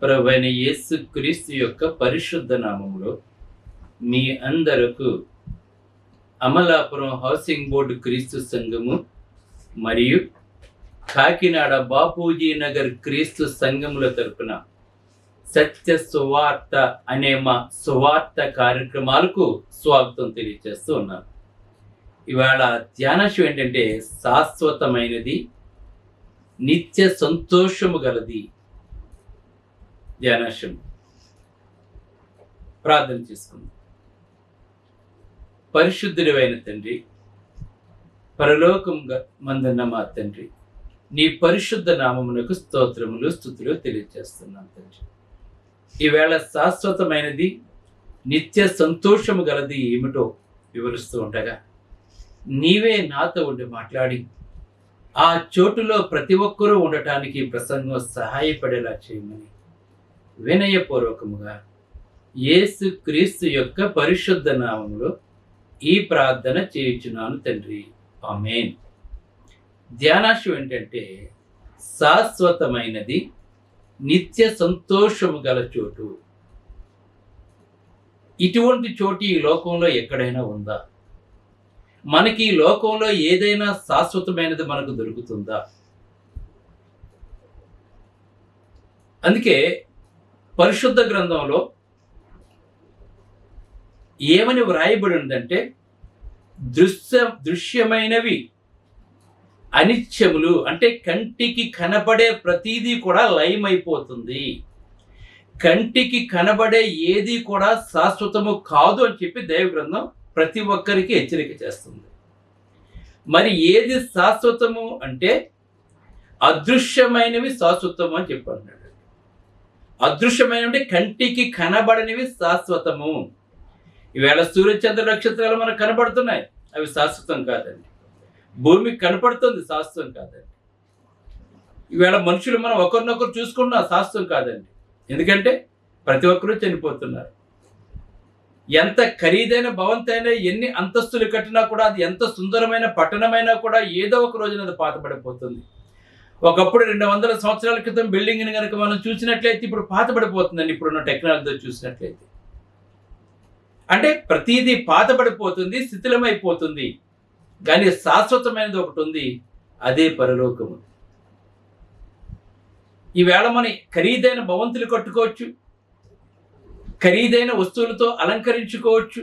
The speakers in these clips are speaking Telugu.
ప్రభువైన యేసు క్రీస్తు యొక్క పరిశుద్ధ నామములో మీ అందరకు అమలాపురం హౌసింగ్ బోర్డు క్రీస్తు సంఘము మరియు కాకినాడ బాపూజీ నగర్ క్రీస్తు సంఘముల తరపున సత్య సువార్త అనే మా సువార్త కార్యక్రమాలకు స్వాగతం తెలియజేస్తూ ఉన్నాను. ఇవాళ ధ్యానాంశం ఏంటంటే శాశ్వతమైనది, నిత్య సంతోషము గలది. ధ్యానాంశం ప్రార్థన చేసుకుందాం. పరిశుద్ధుడైన తండ్రి, పరలోకం మందున్న మా తండ్రి, నీ పరిశుద్ధ నామమునకు స్తోత్రములు స్తుతులు తెలియజేస్తున్నాను తండ్రి. ఈవేళ శాశ్వతమైనది, నిత్య సంతోషము గలది ఏమిటో వివరిస్తూ ఉండగా నీవే నాతో ఉండి మాట్లాడి ఆ చోటులో ప్రతి ఒక్కరూ ఉండటానికి ప్రసంగం సహాయపడేలా చేయమని వినయపూర్వకముగా యేసు క్రీస్తు యొక్క పరిశుద్ధ నామములో ఈ ప్రార్థన చేయుచున్నాను తండ్రి, ఆమేన్. ధ్యానాంశం ఏంటంటే శాశ్వతమైనది, నిత్య సంతోషము గల చోటు. ఇటువంటి చోటు ఈ లోకంలో ఎక్కడైనా ఉందా? మనకి ఈ లోకంలో ఏదైనా శాశ్వతమైనది మనకు దొరుకుతుందా? అందుకే పరిశుద్ధ గ్రంథంలో ఏమని వ్రాయబడి ఉందంటే, దృశ్యమైనవి అనిత్యములు, అంటే కంటికి కనబడే ప్రతీదీ కూడా లయమైపోతుంది. కంటికి కనబడే ఏది కూడా శాశ్వతము కాదు అని చెప్పి దైవ గ్రంథం ప్రతి ఒక్కరికి హెచ్చరిక చేస్తుంది. మరి ఏది శాశ్వతము అంటే అదృశ్యమైనవి శాశ్వతము అని చెప్పన్నాడు. అదృశ్యమైనవి కంటికి కనబడనివి శాశ్వతము. ఈవేళ సూర్యచంద్ర నక్షత్రాలు మనకు కనబడుతున్నాయి, అవి శాశ్వతం కాదండి. భూమికి కనపడుతుంది, శాశ్వతం కాదండి. ఈవేళ మనుషులు మనం ఒకరినొకరు చూసుకున్నా శాశ్వతం కాదండి. ఎందుకంటే ప్రతి ఒక్కరూ చనిపోతున్నారు. ఎంత ఖరీదైన భవంతైనా, ఎన్ని అంతస్తులు కట్టినా కూడా, అది ఎంత సుందరమైన పట్టణమైనా కూడా ఏదో ఒక రోజున అది పాతబడిపోతుంది. ఒకప్పుడు 200 సంవత్సరాల క్రితం బిల్డింగ్ని కనుక మనం చూసినట్లయితే ఇప్పుడు పాతబడిపోతుందండి. ఇప్పుడున్న టెక్నాలజీతో చూసినట్లయితే అంటే ప్రతిదీ పాతబడిపోతుంది, శిథిలమైపోతుంది. కానీ శాశ్వతమైనది ఒకటి ఉంది, అదే పరలోకము. ఈవేళ మనం ఖరీదైన భవంతులు కట్టుకోవచ్చు, ఖరీదైన వస్తువులతో అలంకరించుకోవచ్చు,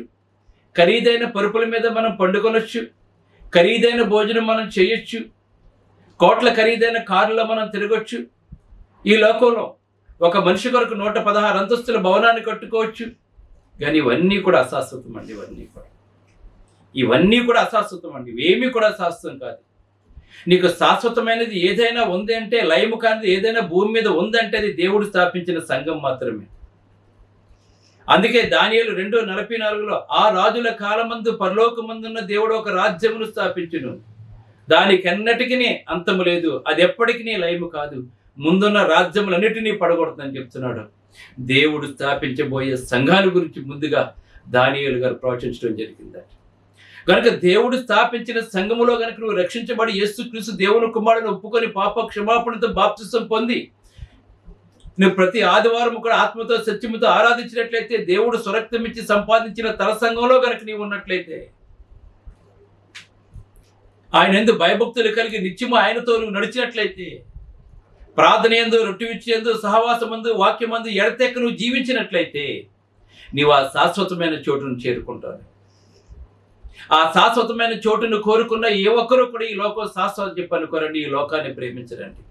ఖరీదైన పరుపుల మీద మనం పండుకొనొచ్చు, ఖరీదైన భోజనం మనం చేయొచ్చు, కోట్ల ఖరీదైన కారులో మనం తిరగొచ్చు. ఈ లోకంలో ఒక మనిషి కొరకు 116 అంతస్తుల భవనాన్ని కట్టుకోవచ్చు. కానీ ఇవన్నీ కూడా అశాశ్వతం అండి. ఇవన్నీ కూడా అశాశ్వతం అండి. ఇవేమీ కూడా శాశ్వతం కాదు. నీకు శాశ్వతమైనది ఏదైనా ఉంది అంటే, లయము కానిది ఏదైనా భూమి మీద ఉందంటే అది దేవుడు స్థాపించిన సంఘం మాత్రమే. అందుకే దానియేలు 2:44లో ఆ రాజుల కాలమందు పరలోకమందున్న దేవుడు ఒక రాజ్యమును స్థాపించును, దానికెన్నటికీ అంతము లేదు, అది ఎప్పటికీ లయము కాదు, ముందున్న రాజ్యములన్నిటినీ పడగొడుతుందని చెప్తున్నాడు. దేవుడు స్థాపించబోయే సంఘాల గురించి ముందుగా దానియేలు గారు ప్రవచించడం జరిగింది. కనుక దేవుడు స్థాపించిన సంఘములో కనుక నువ్వు రక్షించబడి యేసుక్రీస్తు దేవుని కుమారుని ఒప్పుకొని పాప క్షమాపణతో బాప్తిసం పొంది నువ్వు ప్రతి ఆదివారం కూడా ఆత్మతో సత్యముతో ఆరాధించినట్లయితే, దేవుడు స్వరక్తమిచ్చి సంపాదించిన తల సంఘంలో కనుక నీవు ఉన్నట్లయితే, ఆయన యందు భయభక్తులు కలిగి నిత్యము ఆయనతో నువ్వు నడిచినట్లయితే, ప్రార్థన యందు, రొట్టె విచ్చేందు, సహవాసమందు, వాక్యమందు ఎడతెక్క నువ్వు జీవించినట్లయితే నీవు ఆ శాశ్వతమైన చోటును చేరుకుంటావు. ఆ శాశ్వతమైన చోటును కోరుకున్న ఏ ఒక్కరూ కూడా ఈ లోకం శాశ్వతం చెప్పి అనుకోరండి, ఈ లోకాన్ని ప్రేమించరండి.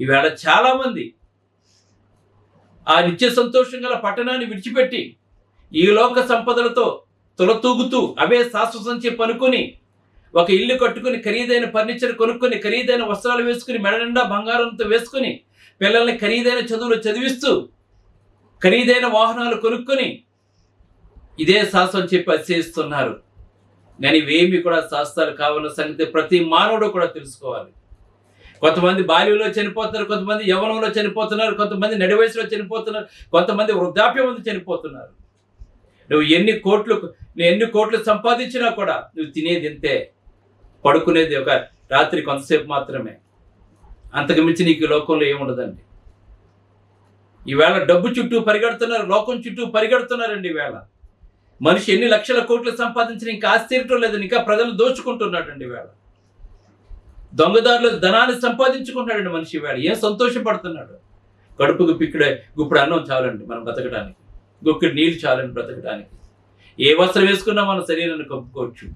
ఈవేళ చాలా మంది ఆ నిత్య సంతోషం గల పట్టణాన్ని విడిచిపెట్టి ఈ లోక సంపదలతో తొలతూగుతూ అవే శాశ్వతం చెప్పి అనుకుని ఒక ఇల్లు కట్టుకుని, ఖరీదైన ఫర్నిచర్ కొనుక్కొని, ఖరీదైన వస్త్రాలు వేసుకుని, మెడ నిండా బంగారంతో వేసుకుని, పిల్లల్ని ఖరీదైన చదువులు చదివిస్తూ, ఖరీదైన వాహనాలు కొనుక్కొని ఇదే శాశ్వతం చెప్పి అతిశయిస్తున్నారు. కానీ ఇవేమి కూడా శాస్త్రాలు కావాలన్న సంగతి ప్రతి మానవుడు కూడా తెలుసుకోవాలి. కొంతమంది బాల్యంలో చనిపోతున్నారు, కొంతమంది యవ్వనంలో చనిపోతున్నారు, కొంతమంది నడి వయసులో చనిపోతున్నారు, కొంతమంది వృద్ధాప్యం మంది చనిపోతున్నారు. నువ్వు ఎన్ని కోట్లు సంపాదించినా కూడా నువ్వు తినేది ఇంతే, పడుకునేది ఒక రాత్రి కొంతసేపు మాత్రమే. అంతకు మించి నీకు లోకంలో ఏముండదండి. ఈవేళ డబ్బు చుట్టూ పరిగెడుతున్నారు, లోకం చుట్టూ పరిగెడుతున్నారండి. ఈవేళ మనిషి ఎన్ని లక్షల కోట్లు సంపాదించిన ఇంకా ఆశ్చర్యం లేదండి, ఇంకా ప్రజలు దోచుకుంటున్నాడండి. ఈవేళ దొంగదారులు ధనాన్ని సంపాదించుకుంటున్నాడండి మనిషి. ఈవేళ ఏం సంతోషపడుతున్నాడు? కడుపుకు పిక్కుడే గుప్పుడు అన్నం చాలండి మనం బ్రతకడానికి, గుక్కిడి నీళ్ళు చాలండి బ్రతకడానికి. ఏ వస్త్రం వేసుకున్నా మన శరీరాన్ని కప్పుకోవచ్చు.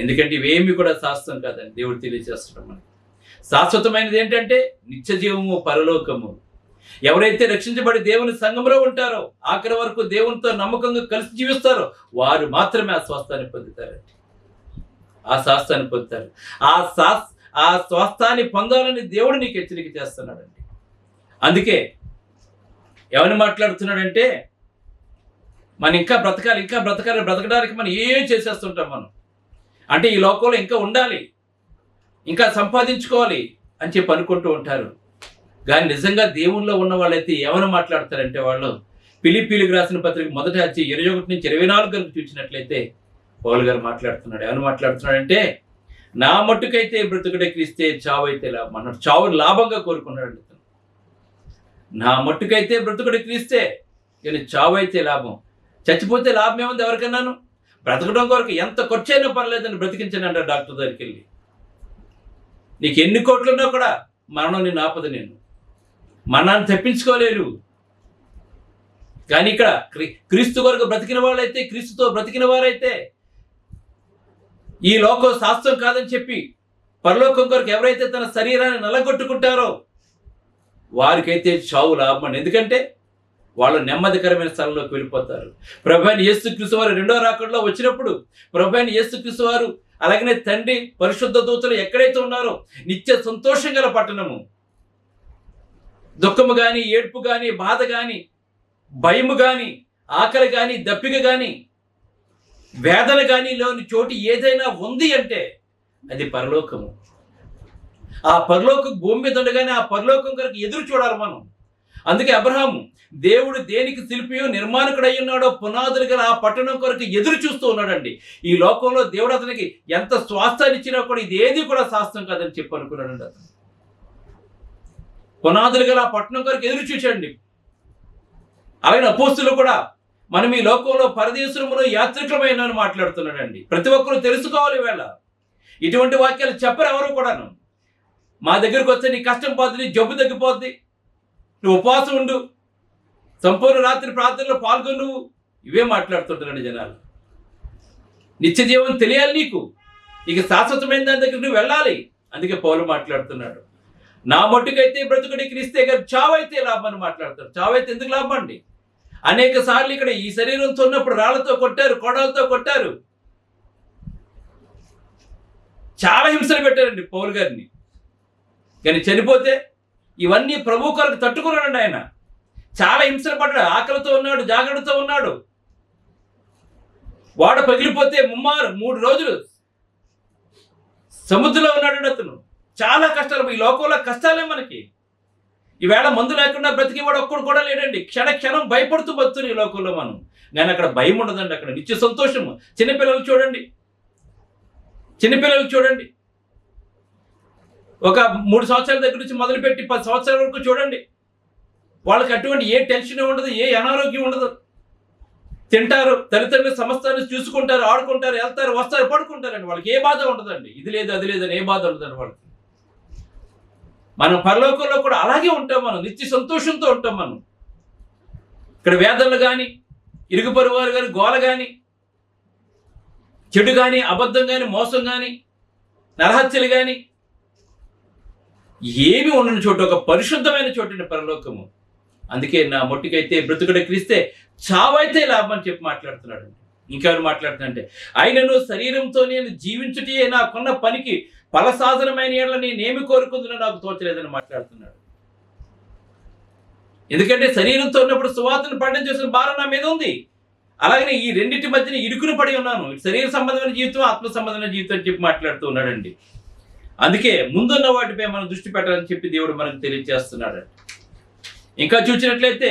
ఎందుకంటే ఇవేమి కూడా శాశ్వతం కాదండి. దేవుడు తెలియజేస్తున్నాం మనకి. శాశ్వతమైనది ఏంటంటే నిత్య జీవము, పరలోకము. ఎవరైతే రక్షించబడి దేవుని సంఘంలో ఉంటారో, ఆఖరి వరకు దేవునితో నమ్మకంగా కలిసి జీవిస్తారో వారు మాత్రమే ఆ స్వాస్థాన్ని పొందుతారండి. ఆ శాస్త్రాన్ని పొందుతారు. ఆ స్వాస్థాన్ని పొందాలని దేవుడు నీకు హెచ్చరిక చేస్తున్నాడండి. అందుకే ఎవరిని మాట్లాడుతున్నాడంటే, మనం ఇంకా బ్రతకాలి, బ్రతకడానికి మనం ఏం చేసేస్తుంటాం మనం. అంటే ఈ లోకంలో ఇంకా ఉండాలి, ఇంకా సంపాదించుకోవాలి అని చెప్పి అనుకుంటూ ఉంటారు. కానీ నిజంగా దేవుల్లో ఉన్న వాళ్ళైతే ఏమైనా మాట్లాడతారంటే, వాళ్ళు ఫిలిప్పీలకు రాసిన పత్రిక 1:21-24 కనుక చూసినట్లయితే పౌలు గారు మాట్లాడుతున్నాడు. ఏమైనా మాట్లాడుతున్నాడంటే, నా మట్టుకైతే బ్రతుకుడే క్రీస్తే, చావు అయితే లాభం అన్నాడు. చావు లాభంగా కోరుకున్నాడు. నా మట్టుకైతే బ్రతుకుడే క్రీస్తే, కానీ చావు అయితే లాభం. చచ్చిపోతే లాభం ఏముంది ఎవరికన్నాను? బ్రతకడం కొరకు ఎంత ఖర్చు అయినా పర్లేదని బ్రతికించండి అంటారు డాక్టర్ దగ్గరికి వెళ్ళి. నీకు ఎన్ని కోట్లున్నా కూడా మరణం నేను ఆపదు. నేను మరణాన్ని తప్పించుకోలేరు. కానీ ఇక్కడ క్రీస్తు కొరకు బ్రతికిన వాళ్ళైతే, క్రీస్తుతో బ్రతికిన వారైతే, ఈ లోకం శాస్త్రం కాదని చెప్పి పరలోకం కొరకు ఎవరైతే తన శరీరాన్ని నలగొట్టుకుంటారో వారికైతే చావు లాభం. ఎందుకంటే వాళ్ళు నెమ్మదికరమైన స్థలంలోకి వెళ్ళిపోతారు. ప్రభువైన యేసుక్రీస్తు వారు రెండో రాకడలో వచ్చినప్పుడు, ప్రభువైన యేసుక్రీస్తు వారు అలాగనే తండ్రి, పరిశుద్ధ దూతలు ఎక్కడైతే ఉన్నారో నిత్య సంతోషం గల పట్టణము, దుఃఖము కానీ, ఏడ్పు కానీ, బాధ కానీ, భయము కానీ, ఆకలి కానీ, దప్పిక కానీ, వేదన కానీ లేని చోటు ఏదైనా ఉంది అంటే అది పరలోకము. ఆ పరలోకం భూమి మీద ఉండగానే ఆ పరలోకం కొరకు ఎదురు చూడాలి మనం. అందుకే అబ్రహాము దేవుడు దేనికి శిల్పియో నిర్మాణకుడు అయి ఉన్నాడో పునాదులు గల ఆ పట్టణం కొరకు ఎదురు చూస్తూ ఉన్నాడండి. ఈ లోకంలో దేవుడు అతనికి ఎంత స్వాస్థాన్ని ఇచ్చినా కూడా ఇది ఏది కూడా శాస్త్రం కాదని చెప్పి అనుకున్నాడండి. అతను పునాదులు గల ఆ పట్టణం కొరకు ఎదురు చూశాడండి. అలాగే అపోస్తులు కూడా మనం ఈ లోకంలో పరదేశములో యాత్రికులమైన మాట్లాడుతున్నాడండి. ప్రతి ఒక్కరూ తెలుసుకోవాలి. వేళ ఇటువంటి వాక్యాలు చెప్పరు ఎవరు కూడాను. మా దగ్గరకు వస్తే నీ కష్టం పోద్ది, నీ జబ్బు తగ్గిపోద్ది, నువ్వు ఉపవాసం ఉండు, సంపూర్ణ రాత్రి ప్రార్థనలో పాల్గొను, నువ్వు ఇవే మాట్లాడుతుంటారండి జనాలు. నిత్య జీవం తెలియాలి నీకు, ఇక శాశ్వతమైన దాని దగ్గర నువ్వు వెళ్ళాలి. అందుకే పౌలు మాట్లాడుతున్నాడు, నా మట్టుకైతే బ్రతుకుడి క్రీస్తే గారు, చావైతే లాభం అని మాట్లాడతారు. చావైతే ఎందుకు లాభం అండి? అనేక సార్లు ఇక్కడ ఈ శరీరంతో ఉన్నప్పుడు రాళ్లతో కొట్టారు, కొడాలతో కొట్టారు, చాలా హింసలు పెట్టారండి పౌలు గారిని. కానీ చనిపోతే ఇవన్నీ ప్రభు కొరకు తట్టుకున్నాడండి. ఆయన చాలా హింసలు పడ్డాడు, ఆకలితో ఉన్నాడు, జాగ్రత్తతో ఉన్నాడు. వాడ పగిలిపోతే 3 రోజులు సముద్రంలో ఉన్నాడు అతను. చాలా కష్టాలు. ఈ లోకంలో కష్టాలే మనకి. ఈవేళ మందు లేకుండా బ్రతికేవాడు ఒక్కడు కూడా లేడండి. క్షణం భయపడుతూ బతుకుని ఈ లోకంలో మనం. కానీ అక్కడ భయం ఉండదండి, అక్కడ నిత్య సంతోషము. చిన్నపిల్లలు చూడండి, ఒక 3 సంవత్సరాల దగ్గర నుంచి మొదలుపెట్టి 10 సంవత్సరాల వరకు చూడండి, వాళ్ళకి అటువంటి ఏ టెన్షన్ ఉండదు, ఏ అనారోగ్యం ఉండదు. తింటారు, తల్లిదండ్రుల సమస్తాన్ని చూసుకుంటారు, ఆడుకుంటారు, వెళ్తారు, వస్తారు, పడుకుంటారండి. వాళ్ళకి ఏ బాధ ఉండదండి. ఇది లేదు అది లేదని ఏ బాధ ఉండదండి వాళ్ళకి. మనం పరలోకంలో కూడా అలాగే ఉంటాం. మనం నిత్య సంతోషంతో ఉంటాం. మనం ఇక్కడ వేదనలు కానీ, ఇరుగు పొరుగు వారు కానీ, గోల కానీ, చెడు కానీ, అబద్ధం కానీ, మోసం కానీ, నరహత్యలు కానీ ఏమి ఉండని చోటు, ఒక పరిశుద్ధమైన చోటు పరలోకము. అందుకే నా మొట్టికైతే బ్రతుకుడే క్రీస్తే, చావైతే లాభం అని చెప్పి మాట్లాడుతున్నాడు. ఇంకెవరు మాట్లాడుతుందంటే, ఆయనను శరీరంతో నేను జీవించుటే నాకున్న పనికి ఫలసాధనమైన ఏళ్ళ నేనేమి కోరుకుందునో నాకు తోచలేదని మాట్లాడుతున్నాడు. ఎందుకంటే శరీరంతో ఉన్నప్పుడు సువార్తను పఠనం చేసిన భారం నా మీద ఉంది. అలాగనే ఈ రెండింటి మధ్యన ఇరుకును పడి ఉన్నాను. శరీర సంబంధమైన జీవితం, ఆత్మ సంబంధమైన జీవితం అని చెప్పి మాట్లాడుతూ ఉన్నాడండి. అందుకే ముందున్న వాటిపై మనం దృష్టి పెట్టాలని చెప్పి దేవుడు మనకు తెలియజేస్తున్నాడు. ఇంకా చూసినట్లయితే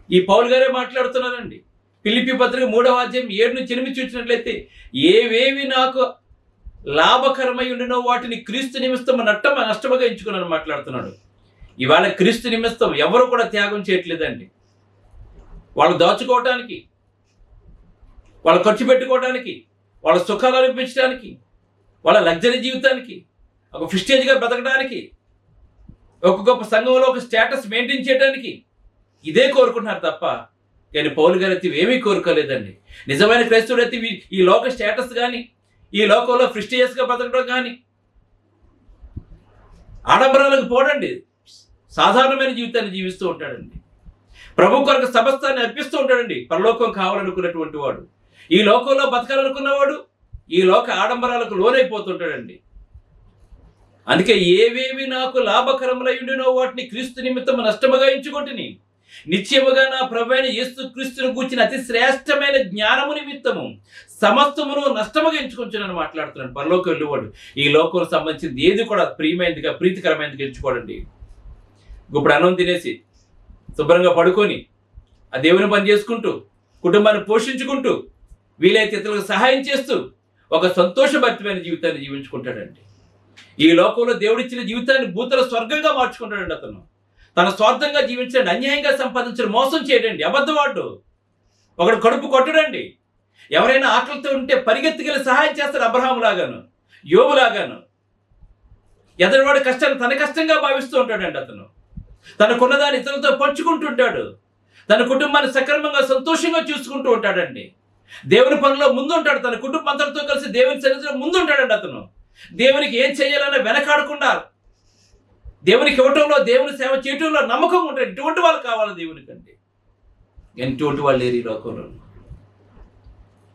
ఈ పౌలు గారే మాట్లాడుతున్నారండి. ఫిలిప్పీ పత్రిక 3:7-8 చూసినట్లయితే, ఏవేవి నాకు లాభకరమై ఉండినో వాటిని క్రీస్తు నిమిత్తం నష్టముగా ఎంచుకున్నాను మాట్లాడుతున్నాడు. ఇవాళ క్రీస్తు నిమిత్తం ఎవరు కూడా త్యాగం చేయట్లేదండి. వాళ్ళు దాచుకోవటానికి, వాళ్ళు ఖర్చు పెట్టుకోవడానికి, వాళ్ళ సుఖాలు అనిపించడానికి, వాళ్ళ లగ్జరీ జీవితానికి, ఒక ప్రెస్టీజ్గా బ్రతకడానికి, ఒక గొప్ప సంఘంలో ఒక స్టేటస్ మెయింటైన్ చేయడానికి ఇదే కోరుకుంటున్నారు తప్ప కానీ పౌలు గారు అయితే ఏమీ కోరుకోలేదండి. నిజమైన క్రైస్తవుడు అయితే ఈ లోక స్టేటస్ కానీ, ఈ లోకంలో ప్రెస్టీజియస్గా బ్రతకడం కానీ, ఆడంబరాలకు పోడండి, సాధారణమైన జీవితాన్ని జీవిస్తూ ఉంటాడండి. ప్రభు కొరకు సమస్తాన్ని అర్పిస్తూ ఉంటాడండి. పరలోకం కావాలనుకున్నటువంటి వాడు, ఈ లోకంలో బతకాలనుకున్నవాడు ఈ లోక ఆడంబరాలకు లోనైపోతుంటాడండి. అందుకే ఏవేవి నాకు లాభకరములయుండినో వాటిని క్రీస్తు నిమిత్తం నష్టముగా ఎంచుకొంటిని, నిశ్చయముగా నా ప్రభువైన యేసు క్రీస్తును గూర్చిన అతి శ్రేష్టమైన జ్ఞానము నిమిత్తము సమస్తమును నష్టముగా ఎంచుకొంచునని మాట్లాడుతున్నాడు. పరలోకం వెళ్ళేవాడు ఈ లోకంలో సంబంధించింది ఏది కూడా ప్రియమైనదిగా ప్రీతికరమైనదిగా ఎంచుకోడండి. ఇప్పుడు అన్నం తినేసి శుభ్రంగా పడుకొని ఆ దేవుని పని చేసుకుంటూ కుటుంబాన్ని పోషించుకుంటూ వీలైతే ఇతరులకు సహాయం చేస్తూ ఒక సంతోషభరితమైన జీవితాన్ని జీవించుకుంటాడండి. ఈ లోకంలో దేవుడిచ్చిన జీవితాన్ని భూతల స్వర్గంగా మార్చుకుంటాడండి. అతను తన స్వార్థంగా జీవించండి, అన్యాయంగా సంపాదించడం, మోసం చేయడండి, అబద్ధవాడు, ఒకడు కడుపు కొట్టడండి. ఎవరైనా ఆకలితో ఉంటే పరిగెత్తుకెళ్ళి సహాయం చేస్తాడు, అబ్రహాము లాగాను, యోబు లాగాను. ఎదటివాడి కష్టాన్ని తన కష్టంగా భావిస్తూ ఉంటాడండి. అతను తనకున్నదాన్ని ఇతరులతో పంచుకుంటుంటాడు, తన కుటుంబాన్ని సక్రమంగా సంతోషంగా చూసుకుంటూ ఉంటాడండి. దేవుని పనిలో ముందుంటాడు, తన కుటుంబం అంతటితో కలిసి దేవుని సన్నిధిలో ముందుంటాడండి. అతను దేవునికి ఏం చేయాలన్నా వెనకాడకుండా దేవునికి ఇవ్వటంలో, దేవుని సేవ చేయటంలో నమ్మకం ఉంటాడు. ఇటువంటి వాళ్ళు కావాలి దేవునికండి. ఇటువంటి వాళ్ళు లేరు ఈ లోకంలో.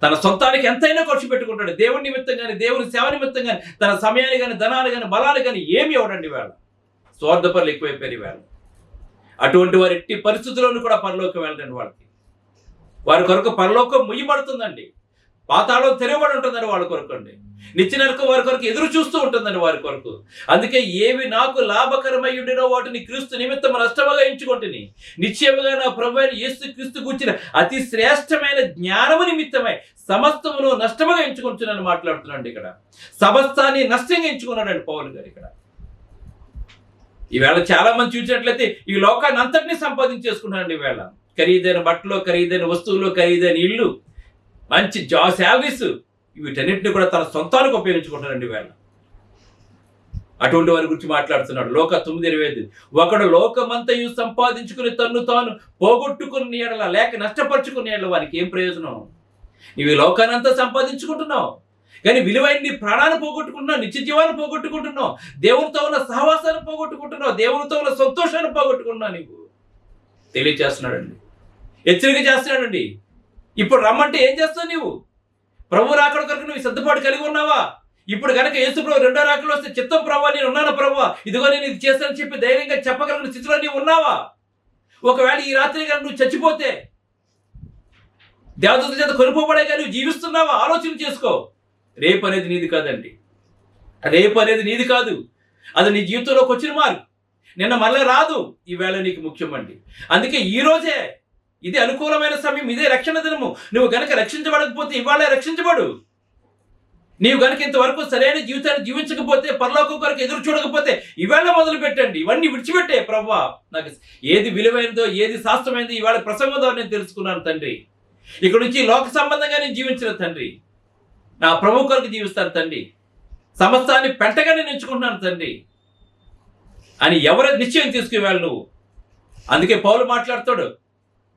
తన సొంతానికి ఎంతైనా ఖర్చు పెట్టుకుంటాడు, దేవుని నిమిత్తం కానీ, దేవుని సేవ నిమిత్తం కానీ, తన సమయాన్ని కానీ, ధనాన్ని కానీ, బలాన్ని కానీ ఏమి ఇవ్వడండి. వేళ స్వార్థపరులు ఎక్కువైపోయారు వేళ. అటువంటి వారి ఎట్టి పరిస్థితుల్లోనూ కూడా పరలోకం వెళ్ళండి. వారి కొరకు పరలోకం ముయ్యబడుతుందండి, పాతాళం తెరవబడి ఉంటుందని వాళ్ళ కొరకు అండి. నిత్య నరకం వారి కొరకు ఎదురు చూస్తూ ఉంటుందండి వారి కొరకు. అందుకే ఏవి నాకు లాభకరమై ఉండినో వాటిని క్రీస్తు నిమిత్తం నష్టముగా ఎంచుకొంటిని, నిశ్చయముగా నా ప్రభువైన యేసు క్రీస్తు గూర్చిన అతి శ్రేష్టమైన జ్ఞానము నిమిత్తమై సమస్తమును నష్టముగా ఎంచుకుంటున్నాను మాట్లాడుతున్నాడు. ఇక్కడ సమస్తాన్ని నష్టంగా ఎంచుకున్నాడండి పౌలు గారు. ఇక్కడ ఈవేళ చాలా మంది చూసినట్లయితే ఈ లోకాన్ని అంతటినీ సంపాదించేసుకున్నారండి. ఈవేళ ఖరీదైన బట్టలు, ఖరీదైన వస్తువులు, ఖరీదైన ఇల్లు, మంచి శాలరీస్, వీటన్నిటిని కూడా తన సొంతానికి ఉపయోగించుకుంటారండి ఈవేళ. అటువంటి వారి గురించి మాట్లాడుతున్నాడు. లోక 9:25 ఒకడు లోకమంతయు సంపాదించుకుని తన్ను తాను పోగొట్టుకుని ఎడల లేక నష్టపరుచుకుని ఎడల వారికి ఏం ప్రయోజనం? నీవు ఈ లోకాన్ని అంతా సంపాదించుకుంటున్నావు కానీ విలువైన నీ ప్రాణాన్ని పోగొట్టుకుంటున్నావు, నిత్య జీవాన్ని పోగొట్టుకుంటున్నావు, దేవునితో ఉన్న సహవాసాన్ని పోగొట్టుకుంటున్నావు, దేవునితో ఉన్న సంతోషాన్ని పోగొట్టుకుంటున్నావు. నీకు తెలియచేస్తున్నాడండి, హెచ్చరిక చేస్తున్నాడండి. ఇప్పుడు రమ్మంటే ఏం చేస్తావు? నీవు ప్రభు రాకడ కొరకు నువ్వు సిద్ధపాటు కలిగి ఉన్నావా? ఇప్పుడు కనుక యేసు ప్రభు రెండో రాకడలో వస్తే చిత్తం ప్రభు నేను ఉన్నాను ప్రభు, ఇదిగో నేను ఇది చేస్తానని చెప్పి ధైర్యంగా చెప్పగలిగిన స్థితిలో నీవు ఉన్నావా? ఒకవేళ ఈ రాత్రి కనుక నువ్వు చచ్చిపోతే దేవదూతల చేత కొనుక్కోబడేగా నువ్వు జీవిస్తున్నావా? ఆలోచన చేసుకో. రేపు అనేది నీది కాదండి, రేపు అనేది నీది కాదు. అది నీ జీవితంలోకి వచ్చిన మార్పు, నిన్న మళ్ళీ రాదు. ఈవేళ నీకు ముఖ్యమండి. అందుకే ఈ రోజే ఇది అనుకూలమైన సమయం, ఇదే రక్షణ దినము. నువ్వు గనక రక్షించబడకపోతే ఇవాళ రక్షించబడు. నీవు గనక ఇంతవరకు సరైన జీవితాన్ని జీవించకపోతే, పరలోకం కొరకు ఎదురు చూడకపోతే ఇవాళ మొదలు పెట్టండి. ఇవన్నీ విడిచిపెట్టే. ప్రభువా, నాకు ఏది విలువైనదో, ఏది శాస్త్రమైనదో ఇవాళ ప్రసంగం ద్వారా నేను తెలుసుకున్నాను తండ్రి. ఇక్కడ నుంచి లోక సంబంధంగా నేను జీవించిన తండ్రి, నా ప్రభు కొరకు జీవిస్తాను తండ్రి, సమస్తాన్ని పెంటగా నేను ఎంచుకుంటున్నాను తండ్రి అని ఎవరో నిశ్చయం తీసుకువెళ్ళు నువ్వు. అందుకే పౌలు మాట్లాడుతాడు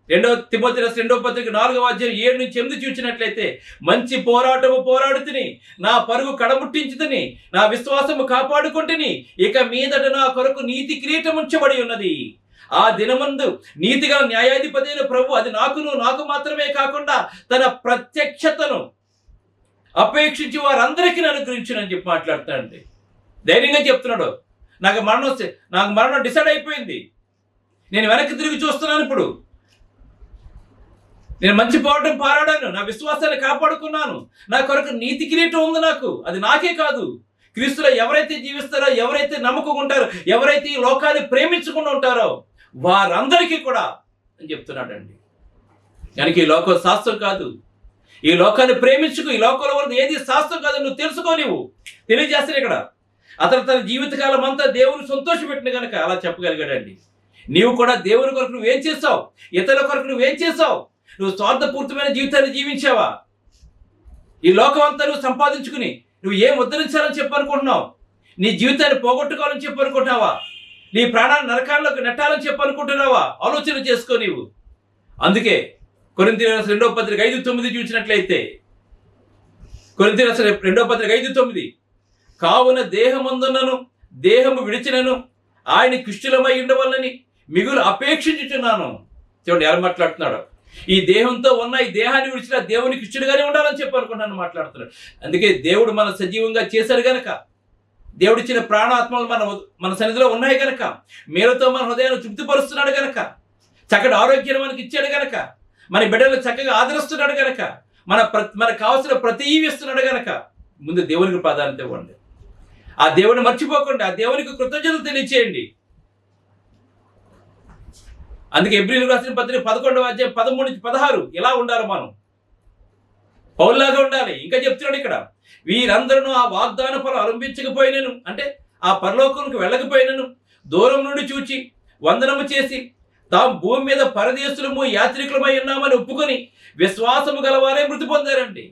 2 తిమోతి 2వ పత్రిక 4వ అధ్యాయం 7-8 చూసినట్లయితే, మంచి పోరాటము పోరాడుతుని, నా పరుగు కడముట్టించుతుని, నా విశ్వాసము కాపాడుకుంటుని, ఇక మీదట నా కొరకు నీతి కిరీటం ఉంచబడి ఉన్నది. ఆ దినమందు నీతిగా న్యాయాధిపతి అయిన ప్రభు అది నాకు మాత్రమే కాకుండా తన ప్రత్యక్షతను అపేక్షించి వారందరికీ అనుగ్రహించునని చెప్పి మాట్లాడతాడండి. ధైర్యంగా చెప్తున్నాడు. నాకు మరణం డిసైడ్ అయిపోయింది. నేను వెనక్కి తిరిగి చూస్తున్నాను. ఇప్పుడు నేను మంచి పోరాటం పోరాడాను, నా విశ్వాసాన్ని కాపాడుకున్నాను, నా కొరకు నీతి కిరీటం ఉంది నాకు. అది నాకే కాదు, క్రీస్తులో ఎవరైతే జీవిస్తారో, ఎవరైతే నమ్మకం ఉంటారో, ఎవరైతే ఈ లోకాన్ని ప్రేమించుకుని ఉంటారో వారందరికీ కూడా అని చెప్తున్నాడండి. కనుక ఈ లోకం శాస్త్రం కాదు, ఈ లోకాన్ని ప్రేమించుకు. ఈ లోకంలో ఉన్నది ఏది శాస్త్రం కాదు నువ్వు తెలుసుకో. నువ్వు తెలియజేస్తాను ఇక్కడ అతను తన జీవితకాలం అంతా దేవుని సంతోషపెట్టిన కనుక అలా చెప్పగలిగాడండి. నీవు కూడా దేవుని కొరకు నువ్వేం చేస్తావు? ఇతరుల కొరకు నువ్వేం చేస్తావు? నువ్వు స్వార్థపూరితమైన జీవితాన్ని జీవించావా? ఈ లోకం అంతా నువ్వు సంపాదించుకుని నువ్వు ఏం ఉద్ధరించాలని చెప్పనుకుంటున్నావు? నీ జీవితాన్ని పోగొట్టుకోవాలని చెప్పనుకుంటున్నావా? నీ ప్రాణాన్ని నరకాల్లోకి నెట్టాలని చెప్పనుకుంటున్నావా? ఆలోచన చేసుకో నీవు. అందుకే కొరింథీయుల 2:5-9 చూసినట్లయితే, కొరింథీయుల 2:5-9, కావున దేహమందున్నను దేహము విడిచినను ఆయన కుష్ఠులమై ఉండవల్లని మిగులు అపేక్షించుచున్నాను. చూడండి ఎలా మాట్లాడుతున్నాడు. ఈ దేహంతో ఉన్న ఈ దేహాన్ని విడిచిన దేవునికి ఇష్టడుగానే ఉండాలని చెప్పనుకుంటాను మాట్లాడుతున్నాడు. అందుకే దేవుడు మన సజీవంగా చేశాడు గనక, దేవుడిచ్చిన ప్రాణాత్మలు మన సన్నిధిలో ఉన్నాయి గనక, మేలుతో మన హృదయాన్ని తృప్తిపరుస్తున్నాడు గనక, చక్కటి ఆరోగ్యం మనకి ఇచ్చాడు గనక, మన బిడ్డలు చక్కగా ఆదరిస్తున్నాడు గనక, మనకు కావాల్సిన ప్రతి ఇస్తున్నాడు గనక ముందు దేవునికి ప్రాధాన్యత ఇవ్వండి. ఆ దేవుని మర్చిపోకండి. ఆ దేవునికి కృతజ్ఞతలు తెలియచేయండి. అందుకే హెబ్రీయులకు రాసిన పత్రిక 11:13-16 ఎలా ఉండాలి మనం? పౌలులాగా ఉండాలి. ఇంకా చెప్తున్నాడు ఇక్కడ, వీరందరూ ఆ వాగ్దాన ఫలం ఆరంభించకపోయినను, అంటే ఆ పరలోకంకి వెళ్ళకపోయినను దూరం నుండి చూచి వందనము చేసి తాము భూమి మీద పరదేశులము యాత్రికులమై ఉన్నామని ఒప్పుకొని విశ్వాసము గలవారే మృతి పొందారండి.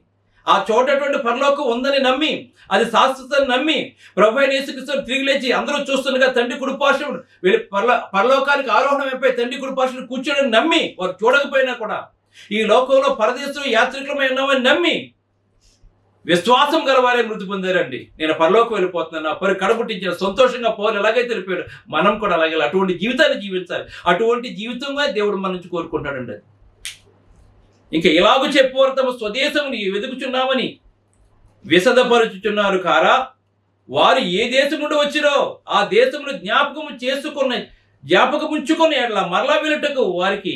ఆ చోటటువంటి పరలోకం ఉందని నమ్మి, అది శాశ్వతాన్ని నమ్మి ప్రభువైన యేసుక్రీస్తు తిరిగి లేచి అందరూ చూస్తుండగా తండ్రి కుడిపార్శ్వమున వీళ్ళు పరలోకానికి ఆరోహణం అయిపోయి తండ్రి కుడిపార్శ్వమున కూర్చొని నమ్మి, వారు చూడకపోయినా కూడా ఈ లోకంలో పరదేశులు యాత్రికులమై ఉన్నామని నమ్మి విశ్వాసం గలవారే మృతి పొందారండి. నేను పరలోకం వెళ్ళిపోతున్నాను, నా పరి కడబుట్టించిన సంతోషంగా పౌలు ఎలాగైతే తెలిపాడు, మనం కూడా అలాగే అటువంటి జీవితాన్ని జీవించాలి. అటువంటి జీవితంగా దేవుడు మన నుంచి కోరుకుంటాడండి. అది ఇంకా ఇలాగూ చెప్పేవారు తమ స్వదేశముని వెతుకుచున్నామని విశదపరుచుచున్నారు కారా, వారు ఏ దేశం నుండి వచ్చిరో ఆ దేశమును జ్ఞాపకం ఉంచుకొని అట్లా మరలా వెళ్ళటకు వారికి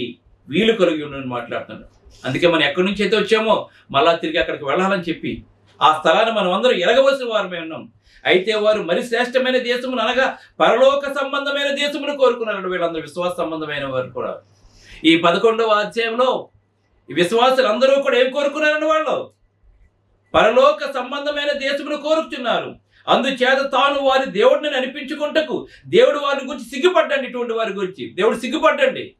వీలు కలిగి ఉండని మాట్లాడుతున్నాడు. అందుకే మనం ఎక్కడి నుంచి అయితే వచ్చామో మళ్ళా తిరిగి అక్కడికి వెళ్ళాలని చెప్పి ఆ స్థలాన్ని మనం అందరం ఎరగవలసిన వారమే ఉన్నాం. అయితే వారు మరి శ్రేష్టమైన దేశమును అనగా పరలోక సంబంధమైన దేశమును కోరుకున్నారు. వీళ్ళందరూ విశ్వాస సంబంధమైన వారు కూడా. ఈ 11వ అధ్యాయంలో ఈ విశ్వాసులు అందరూ కూడా ఏం కోరుకున్నారని వాళ్ళు పరలోక సంబంధమైన దేశమును కోరుకుతున్నారు. అందుచేత తాను వారి దేవుడిని అనిపించుకుంటకు దేవుడు వారి గురించి సిగ్గుపడ్డండి. ఇటువంటి వారి గురించి దేవుడు సిగ్గుపడ్డండి.